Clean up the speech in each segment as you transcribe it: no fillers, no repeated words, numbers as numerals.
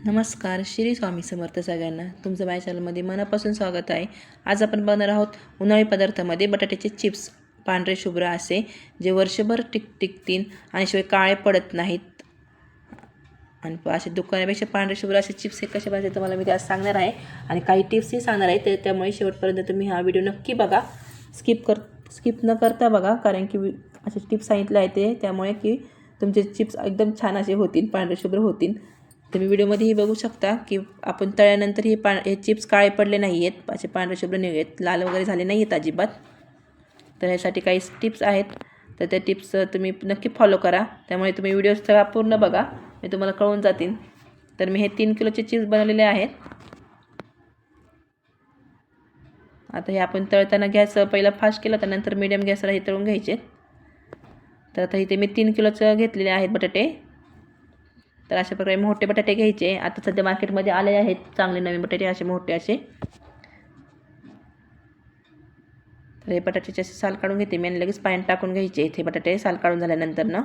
नमस्कार, श्री स्वामी समर्थ सगळ्यांना. तुमचं माझ्या चॅनलमध्ये मनापासून स्वागत आहे. आज आपण बनवणार आहोत उन्हाळी पदार्थामध्ये बटाट्याचे चिप्स, पांढरे शुभ्र असे, जे वर्षभर टिकतील आणि शिवाय काळे पडत नाहीत. आणि असे दुकानापेक्षा पांढरे शुभ्र असे चिप्स हे कसे बनवायचे तुम्हाला मी आज सांगणार आहे आणि काही टिप्सही सांगणार आहे. त्यामुळे शेवटपर्यंत तुम्ही हा व्हिडिओ नक्की बघा, स्किप न करता बघा, कारण की असे टिप्स सांगितले आहे ते त्यामुळे की तुमचे चिप्स एकदम छान असे होतील, पांढरे शुभ्र होतील. तुम्ही व्हिडिओमध्येही बघू शकता की आपण तळल्यानंतर हे चिप्स काळे पडले नाही आहेत, असे पांढरे शुभ्र नाही आहेत, लाल वगैरे झाले नाही आहेत अजिबात. तर ह्यासाठी काही टिप्स आहेत, तर त्या टिप्स तुम्ही नक्की फॉलो करा. त्यामुळे तुम्ही व्हिडिओ सगळा पूर्ण बघा, मी तुम्हाला कळून जातील. तर मी हे 3 किलोचे चिप्स बनवलेले आहेत. आता हे आपण तळताना गॅस पहिला फास्ट केला, त्यानंतर मीडियम गॅसवर हे तळून घ्यायचे. तर आता इथे मी 3 किलोचं घेतलेले आहेत बटाटे. तर अशा प्रकारे मोठे बटाटे घ्यायचे. आता सध्या मार्केटमध्ये आले आहेत चांगले नवीन बटाटे, असे मोठे असे. तर हे बटाट्याचे असे साल काढून घेते मी आणि लगेच पाण्यात टाकून घ्यायचे. इथे बटाटे साल काढून झाल्यानंतर ना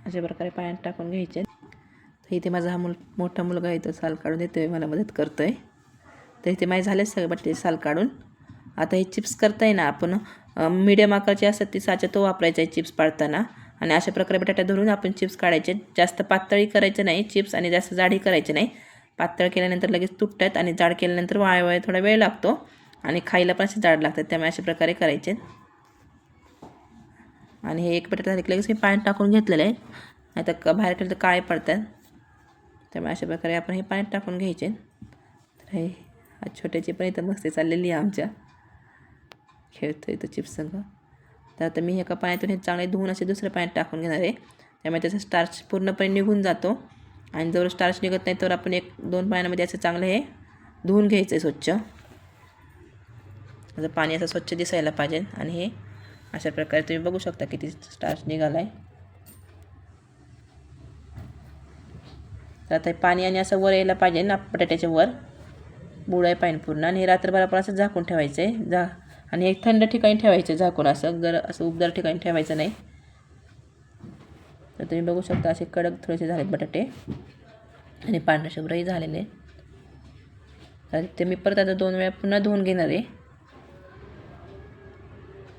अशा प्रकारे पाण्यात टाकून घ्यायचे. तर इथे माझा हा मोठा मुलगा आहे, तो साल काढून देतोय, मला मदत करतोय. तर इथे माझे झाले सगळे बटाटे साल काढून. आता हे चिप्स करताय ना आपण, मीडियम आकाराचे असतात ते साचा, तो वापरायचा आहे चिप्स पाडताना. आणि अशा प्रकारे बटाटा धरून आपण चिप्स काढायचे. जास्त पातळी करायचं नाही चिप्स आणि जास्त जाडही करायचे नाही. पातळ केल्यानंतर लगेच तुटतात आणि जाड केल्यानंतर वाळवायला थोडा वेळ लागतो आणि खायला पण असे जाड लागतात. त्यामुळे अशा प्रकारे करायचे. आणि हे एक बटाटा झाले की लगेच मी पाण्यात टाकून घेतलेलं आहे, नाही तर बाहेर केलं तर काळे पडतात. त्यामुळे अशा प्रकारे आपण हे पाण्यात टाकून घ्यायचे. तर हे छोट्याची पण इथं मस्ती चाललेली आहे आमच्या, खेळतो इथं चिप्स संग. तर आता मी एका पाण्यातून हे चांगले धुवून असे दुसऱ्या पाण्यात टाकून घेणार आहे. त्यामुळे त्याचा स्टार्च पूर्णपणे निघून जातो. आणि जर स्टार्च निघत नाही तर आपण 1-2 पाण्यामध्ये असं चांगलं हे धुवून घ्यायचं आहे स्वच्छ. असं पाणी असं स्वच्छ दिसायला पाहिजे. आणि हे अशा प्रकारे तुम्ही बघू शकता किती स्टार्च निघाला आहे. तर आता हे पाणी आणि असं वर यायला पाहिजे ना, बटाट्याच्या वर बुडाय पाहिजे पूर्ण. आणि हे रात्रभर आपण असं झाकून ठेवायचं आहे. आणि हे थंड ठिकाणी ठेवायचं झाकून, असं उबदार ठिकाणी ठेवायचं नाही. तर तुम्ही बघू शकता असे कडक थोडेसे झालेत बटाटे आणि पांढरे शुभ्रही झालेले. तर ते मी परत आता 2 वेळा पुन्हा धुवून घेणार आहे.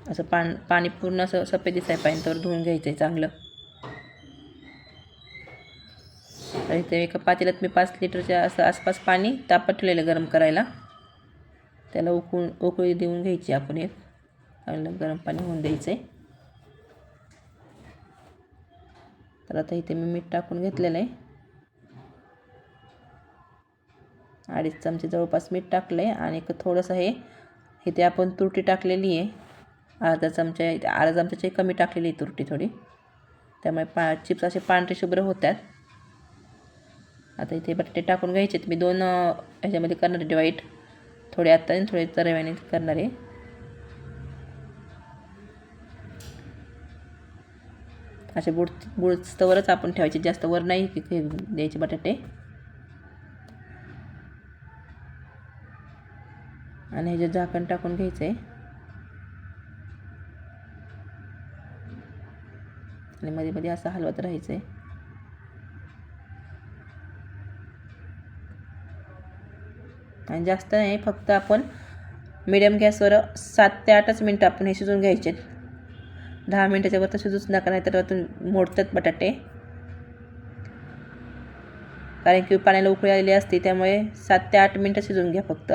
असं पाणी पूर्ण असं सफेद दिसायला पाहिजे तर धुवून घ्यायचं आहे चांगलं. तर इथे एका पातेल्यात मी 5 लिटरच्या असं आसपास पाणी तापत ठेवलेलं गरम करायला. त्याला उकळी देऊन घ्यायची आपण, एक चांगलं गरम पाणी होऊन द्यायचं आहे. तर आता इथे मी मीठ टाकून घेतलेलं आहे. 2.5 चमचे जवळपास मीठ टाकलं आहे. आणि थोडंसं हे इथे आपण तुरटी टाकलेली आहे, अर्धा चमच्याची कमी टाकलेली आहे तुरटी थोडी. त्यामुळे चिप्स असे पांढरे शुभ्र होतात. आता इथे बटाटे टाकून घ्यायचे. मी 2 ह्याच्यामध्ये करणार आहे डिवाईड, थोडे आत्ता आणि थोडे रव्याने करणार आहे. असे बुडस्तवरच आपण ठेवायचे, जास्त वर नाही द्यायचे बटाटे. आणि ह्याच्यात झाकण टाकून घ्यायचं आहे आणि मध्ये मध्ये असं हलवत राहायचं आहे. आणि जास्त नाही, फक्त आपण मीडियम गॅसवर 7 ते 8च मिनटं आपण हे शिजवून घ्यायचे. 10 मिनटाच्या वर तर शिजूच नका, नाही तर आतून मोडतात बटाटे. कारण की पाण्याला उकळी आलेली असते, त्यामुळे 7 ते 8 मिनटं शिजवून घ्या फक्त.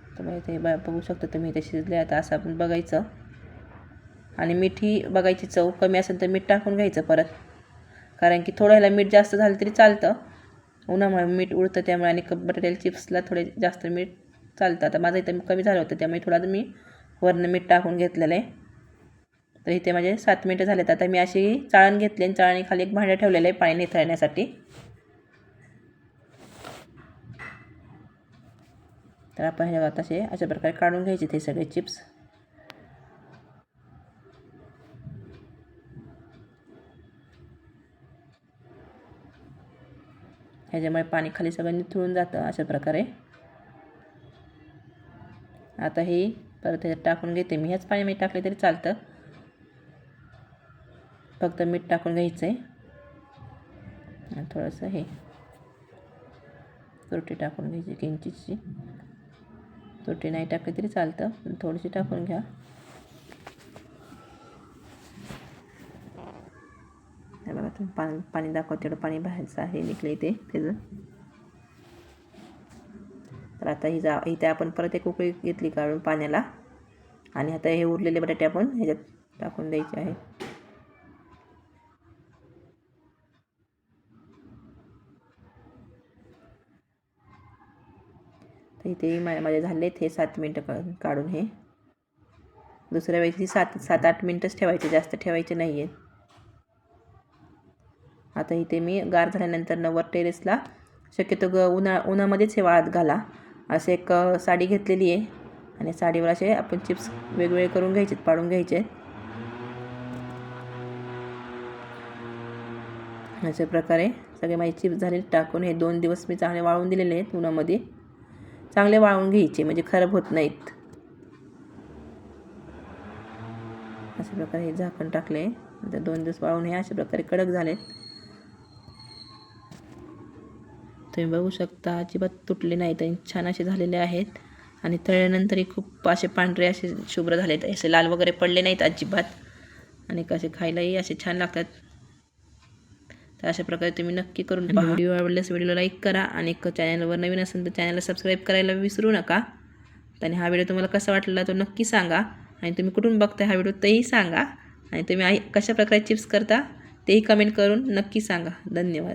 त्यामुळे ते बघू शकता तुम्ही, इथे शिजले. आता असं आपण बघायचं आणि मीठही बघायची, चव कमी असेल तर मीठ टाकून घ्यायचं परत. कारण की थोडं ह्याला मीठ जास्त झालं तरी चालतं, उन्हामुळे मीठ उडतं त्यामुळे. आणि बटाट्याला चिप्सला थोडे जास्त मीठ चालतं. आता माझं इथं कमी झालं होतं, त्यामुळे थोडं मी वरनं मीठ टाकून घेतलेलं आहे. तर इथे माझे 7 मिनटं झालेत. आता मी अशी चाळण घेतली आणि चाळणीखाली एक भांडं ठेवलेलं आहे पाणी निथळण्यासाठी. तर आपण हे अशा प्रकारे काढून घ्यायचे ते सगळे चिप्स. ह्याच्यामुळे पाणी खाली सगळं निथळून जातं अशा प्रकारे. आता हे परत ह्याच्यात टाकून घेते मी. ह्याच पाण्यामध्ये टाकले तरी चालतं. फक्त मीठ टाकून घ्यायचं आहे आणि थोडंसं हे तुरटी टाकून घ्यायची किंचितशी. तुरटी नाही टाकली तरी चालतं, पण थोडीशी टाकून घ्या. हे बघा तुम्ही पाणी दाखवा तेवढं पाणी बाहेरचं आहे निघलं इथे त्याचं. तर आता इथे आपण परत एक उकळी घेतली काढून पाण्याला आणि आता हे उरलेले बटाटे आपण ह्याच्यात टाकून द्यायचे आहे. तर इथे माझे झाले हे 7 मिनटं काढून. हे दुसऱ्या वेळेस 7-8 मिनटंच ठेवायचे, जास्त ठेवायचे नाही आहेत. आता इथे मी गार झाल्यानंतर वर टेरेसला शक्यतो उन्हामध्येच हे वाळत घाला. असे एक साडी घेतलेली आहे आणि साडीवर असे आपण चिप्स वेगवेगळे करून घ्यायचे, पाडून घ्यायचे. अशा प्रकारे सगळे माझे चिप्स झाले टाकून. हे 2 दिवस मी चांगले वाळवून दिलेले आहेत उन्हामध्ये. चांगले वाळवून घ्यायचे म्हणजे खराब होत नाहीत. अशा प्रकारे हे झाकण टाकले. नंतर 2 दिवस वाळवून हे अशा प्रकारे कडक झालेत. तुम्ही बघू शकता अजिबात तुटले नाहीत आणि छान असे झालेले आहेत. आणि तळल्यानंतरही खूप असे पांढरे असे शुभ्र झालेत, असे लाल वगैरे पडले नाहीत अजिबात. आणि कसे खायलाही असे छान लागतात. तर अशा प्रकारे तुम्ही नक्की करून पहा. व्हिडिओ आवडल्यास व्हिडिओला लाईक करा आणि चॅनलवर नवीन असेल तर चॅनलला सबस्क्राईब करायला विसरू नका. आणि हा व्हिडिओ तुम्हाला कसा वाटला तो नक्की सांगा. आणि तुम्ही कुठून बघताय हा व्हिडिओ तेही सांगा. आणि तुम्ही कशा प्रकारे चिप्स करता तेही कमेंट करून नक्की सांगा. धन्यवाद.